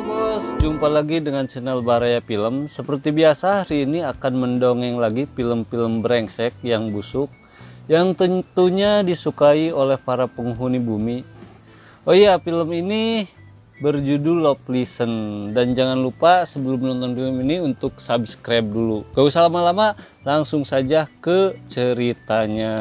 bos, jumpa lagi dengan channel Baraya Film. Seperti biasa, hari ini akan mendongeng lagi film-film brengsek yang busuk, yang tentunya disukai oleh para penghuni bumi. Oh iya, film ini berjudul Love Listen. Dan jangan lupa sebelum menonton film ini untuk subscribe dulu. Gak usah lama-lama, langsung saja ke ceritanya.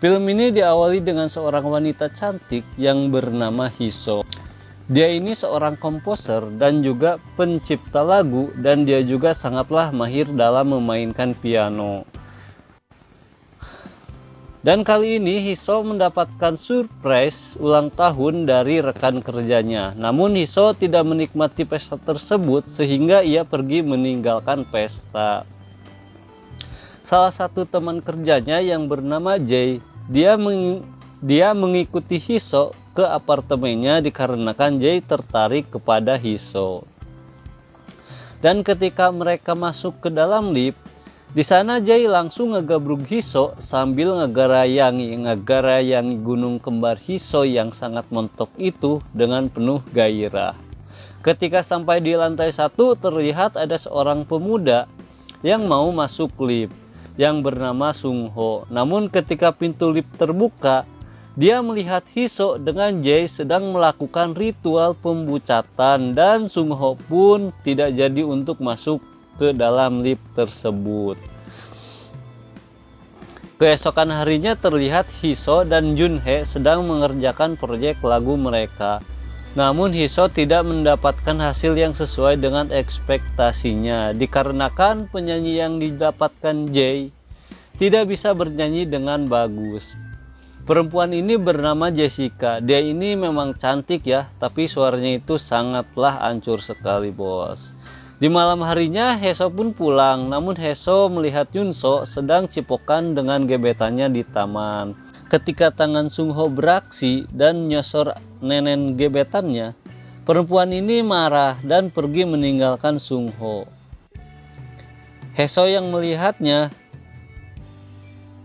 Film ini diawali dengan seorang wanita cantik yang bernama Hiso. Dia ini seorang komposer dan juga pencipta lagu, dan dia juga sangatlah mahir dalam memainkan piano. Dan kali ini Hiso mendapatkan surprise ulang tahun dari rekan kerjanya. Namun Hiso tidak menikmati pesta tersebut sehingga ia pergi meninggalkan pesta. Salah satu teman kerjanya yang bernama Jay, dia mengikuti Hiso ke apartemennya dikarenakan Jay tertarik kepada Hiso. Dan ketika mereka masuk ke dalam lift, di sana Jay langsung ngegabruk Hiso sambil ngegarayangi gunung kembar Hiso yang sangat montok itu dengan penuh gairah. Ketika sampai di lantai 1, terlihat ada seorang pemuda yang mau masuk lift yang bernama Sung Ho. Namun ketika pintu lift terbuka, dia melihat Hiso dengan Jay sedang melakukan ritual pembucatan, dan Sung Ho pun tidak jadi untuk masuk ke dalam lift tersebut. Keesokan harinya terlihat Hiso dan Junhye sedang mengerjakan proyek lagu mereka. Namun Hiso tidak mendapatkan hasil yang sesuai dengan ekspektasinya, dikarenakan penyanyi yang didapatkan Jay tidak bisa bernyanyi dengan bagus. Perempuan ini bernama Jessica. Dia ini memang cantik ya, tapi suaranya itu sangatlah hancur sekali bos. Di malam harinya Hiso pun pulang, namun Hiso melihat Yunso sedang cipokan dengan gebetannya di taman. Ketika tangan Sung Ho beraksi dan nyosor nenen gebetannya, perempuan ini marah dan pergi meninggalkan Sung Ho. Hiso yang melihatnya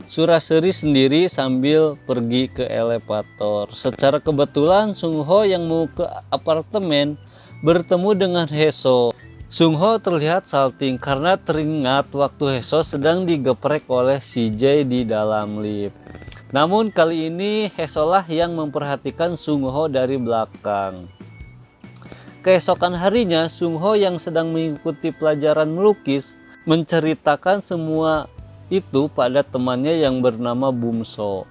suraseri sendiri sambil pergi ke elevator. Secara kebetulan Sung Ho yang mau ke apartemen bertemu dengan Hiso. Sung Ho terlihat salting karena teringat waktu Hiso sedang digeprek oleh si Jay di dalam lift. Namun kali ini Hiso lah yang memperhatikan Sung Ho dari belakang. Keesokan harinya Sung Ho yang sedang mengikuti pelajaran melukis menceritakan semua itu pada temannya yang bernama Bumso.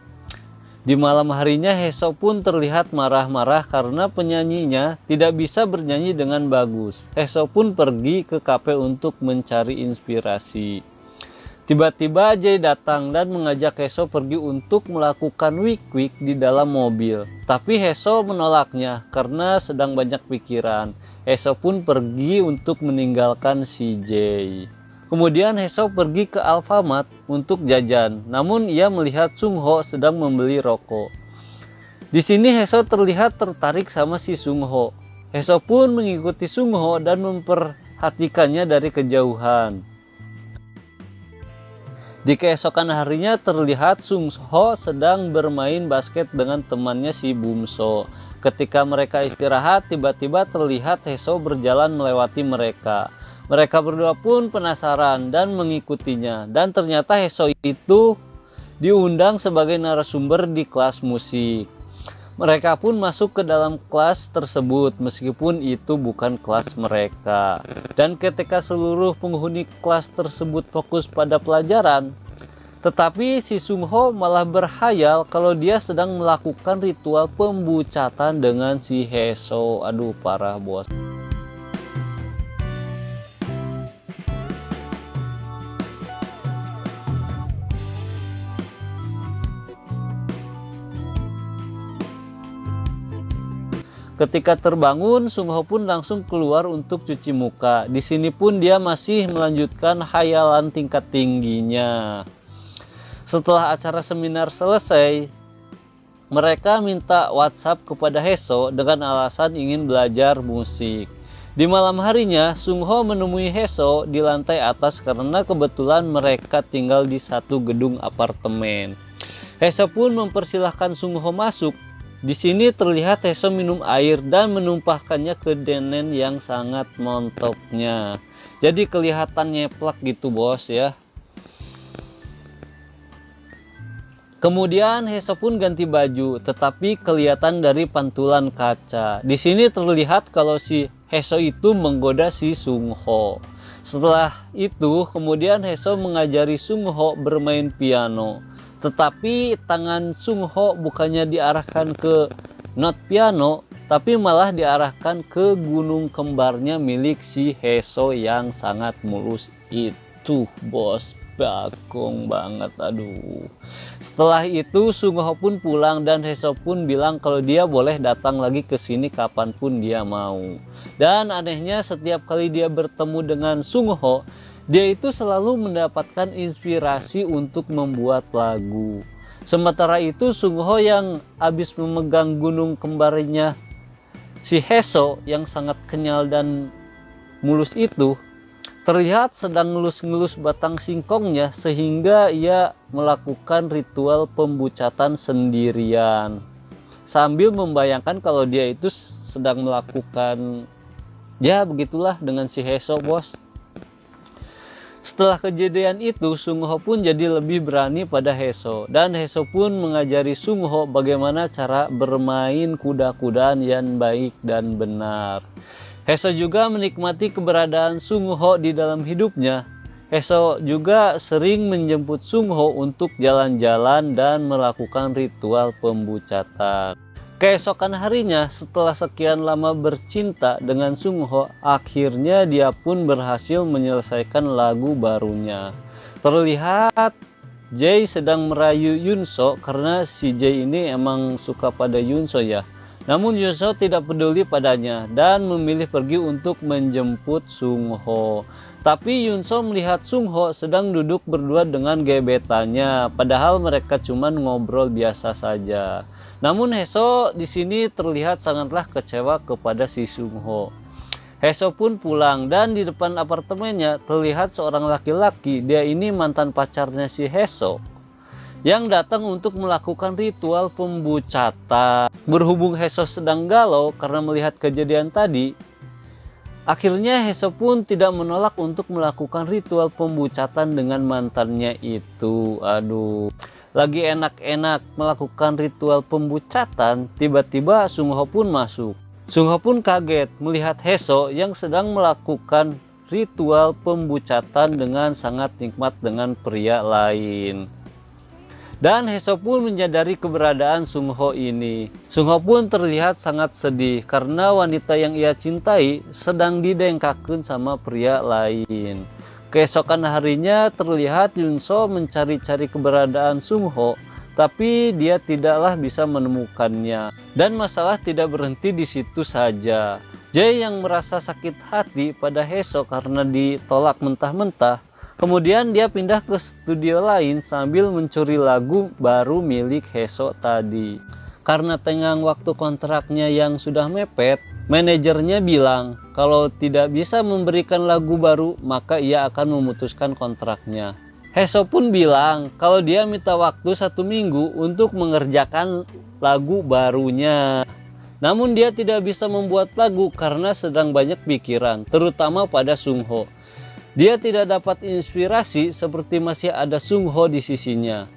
Di malam harinya Hiso pun terlihat marah-marah karena penyanyinya tidak bisa bernyanyi dengan bagus. Hiso pun pergi ke kafe untuk mencari inspirasi. Tiba-tiba Jay datang dan mengajak Hiso pergi untuk melakukan wik-wik di dalam mobil. Tapi Hiso menolaknya karena sedang banyak pikiran. Hiso pun pergi untuk meninggalkan si Jay. Kemudian Hiso pergi ke Alfamart untuk jajan. Namun ia melihat Sung Ho sedang membeli rokok. Di sini Hiso terlihat tertarik sama si Sung Ho. Hiso pun mengikuti Sung Ho dan memperhatikannya dari kejauhan. Di keesokan harinya terlihat Sung Ho sedang bermain basket dengan temannya si Bumso. Ketika mereka istirahat, tiba-tiba terlihat Hiso berjalan melewati mereka. Mereka berdua pun penasaran dan mengikutinya. Dan ternyata Hiso itu diundang sebagai narasumber di kelas musik. Mereka pun masuk ke dalam kelas tersebut meskipun itu bukan kelas mereka. Dan ketika seluruh penghuni kelas tersebut fokus pada pelajaran, tetapi si Sung Ho malah berhayal kalau dia sedang melakukan ritual pembucatan dengan si Hiso. Aduh, parah bos. Ketika terbangun, Sung Ho pun langsung keluar untuk cuci muka. Di sini pun dia masih melanjutkan hayalan tingkat tingginya. Setelah acara seminar selesai, mereka minta WhatsApp kepada Hiso dengan alasan ingin belajar musik. Di malam harinya, Sung Ho menemui Hiso di lantai atas karena kebetulan mereka tinggal di satu gedung apartemen. Heso pun mempersilahkan Sung Ho masuk. Di sini terlihat Heso minum air dan menumpahkannya ke denen yang sangat montoknya. Jadi kelihatan nyeplak gitu bos ya. Kemudian Heso pun ganti baju, tetapi kelihatan dari pantulan kaca. Di sini terlihat kalau si Heso itu menggoda si Sung Ho. Setelah itu kemudian Heso mengajari Sung Ho bermain piano. Tetapi tangan Sung Ho bukannya diarahkan ke not piano, tapi malah diarahkan ke gunung kembarnya milik si Heso yang sangat mulus itu bos. Bagong banget, aduh. Setelah itu Sung Ho pun pulang dan Heso pun bilang kalau dia boleh datang lagi ke sini kapanpun dia mau. Dan anehnya setiap kali dia bertemu dengan Sung Ho, dia itu selalu mendapatkan inspirasi untuk membuat lagu. Sementara itu Sung Ho yang habis memegang gunung kembarnya si Heso yang sangat kenyal dan mulus itu terlihat sedang ngelus-ngelus batang singkongnya sehingga ia melakukan ritual pembucatan sendirian. Sambil membayangkan kalau dia itu sedang melakukan ya begitulah dengan si Heso bos. Setelah kejadian itu Sung Ho pun jadi lebih berani pada Heso. Dan Heso pun mengajari Sung Ho bagaimana cara bermain kuda-kudaan yang baik dan benar. Heso juga menikmati keberadaan Sung Ho di dalam hidupnya. Heso juga sering menjemput Sung Ho untuk jalan-jalan dan melakukan ritual pembucatan. Keesokan harinya, setelah sekian lama bercinta dengan Sung Ho, akhirnya dia pun berhasil menyelesaikan lagu barunya. Terlihat Jae sedang merayu Yunso karena si Jae ini emang suka pada Yunso ya. Namun Yunso tidak peduli padanya dan memilih pergi untuk menjemput Sung Ho. Tapi Yunso melihat Sung Ho sedang duduk berdua dengan gebetannya, padahal mereka cuma ngobrol biasa saja. Namun Heso di sini terlihat sangatlah kecewa kepada si Sung Ho. Heso pun pulang dan di depan apartemennya terlihat seorang laki-laki. Dia ini mantan pacarnya si Heso yang datang untuk melakukan ritual pembucatan. Berhubung Heso sedang galau karena melihat kejadian tadi, akhirnya Heso pun tidak menolak untuk melakukan ritual pembucatan dengan mantannya itu. Aduh, lagi enak-enak melakukan ritual pembucatan, tiba-tiba Sung Ho pun masuk. Sung Ho pun kaget melihat Heso yang sedang melakukan ritual pembucatan dengan sangat nikmat dengan pria lain. Dan Heso pun menyadari keberadaan Sung Ho ini. Sung Ho pun terlihat sangat sedih karena wanita yang ia cintai sedang didengkakeun sama pria lain. Keesokan harinya terlihat Yunso mencari-cari keberadaan Sung Ho, tapi dia tidaklah bisa menemukannya. Dan masalah tidak berhenti di situ saja. Jae yang merasa sakit hati pada Heso karena ditolak mentah-mentah, kemudian dia pindah ke studio lain sambil mencuri lagu baru milik Heso tadi. Karena tenggang waktu kontraknya yang sudah mepet, manajernya bilang kalau tidak bisa memberikan lagu baru maka ia akan memutuskan kontraknya. Heso pun bilang kalau dia minta waktu 1 minggu untuk mengerjakan lagu barunya. Namun dia tidak bisa membuat lagu karena sedang banyak pikiran, terutama pada Sung Ho. Dia tidak dapat inspirasi seperti masih ada Sung Ho di sisinya.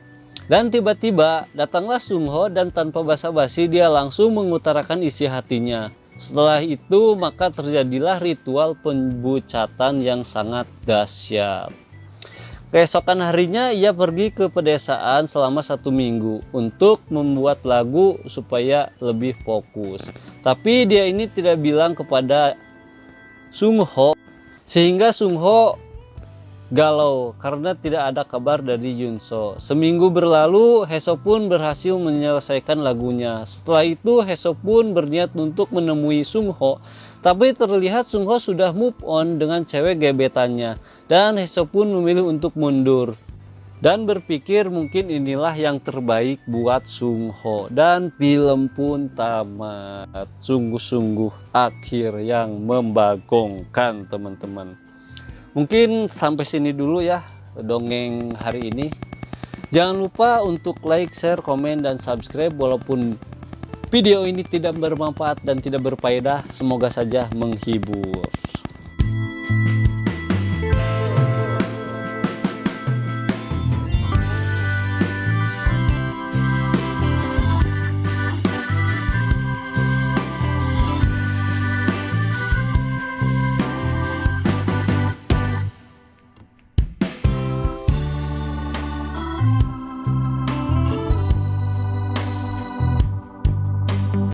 Dan tiba-tiba datanglah Sung Ho dan tanpa basa-basi dia langsung mengutarakan isi hatinya. Setelah itu maka terjadilah ritual pembucatan yang sangat dahsyat. Keesokan harinya ia pergi ke pedesaan selama 1 minggu untuk membuat lagu supaya lebih fokus. Tapi dia ini tidak bilang kepada Sung Ho, sehingga Sung Ho galau karena tidak ada kabar dari Yunso. Seminggu berlalu, Heso pun berhasil menyelesaikan lagunya. Setelah itu Heso pun berniat untuk menemui Sung Ho, tapi terlihat Sung Ho sudah move on dengan cewek gebetannya. Dan Heso pun memilih untuk mundur dan berpikir mungkin inilah yang terbaik buat Sung Ho. Dan film pun tamat. Sungguh-sungguh akhir yang membagongkan teman-teman. Mungkin sampai sini dulu ya dongeng hari ini. Jangan lupa untuk like, share, komen, dan subscribe. Walaupun video ini tidak bermanfaat dan tidak berfaedah, semoga saja menghibur.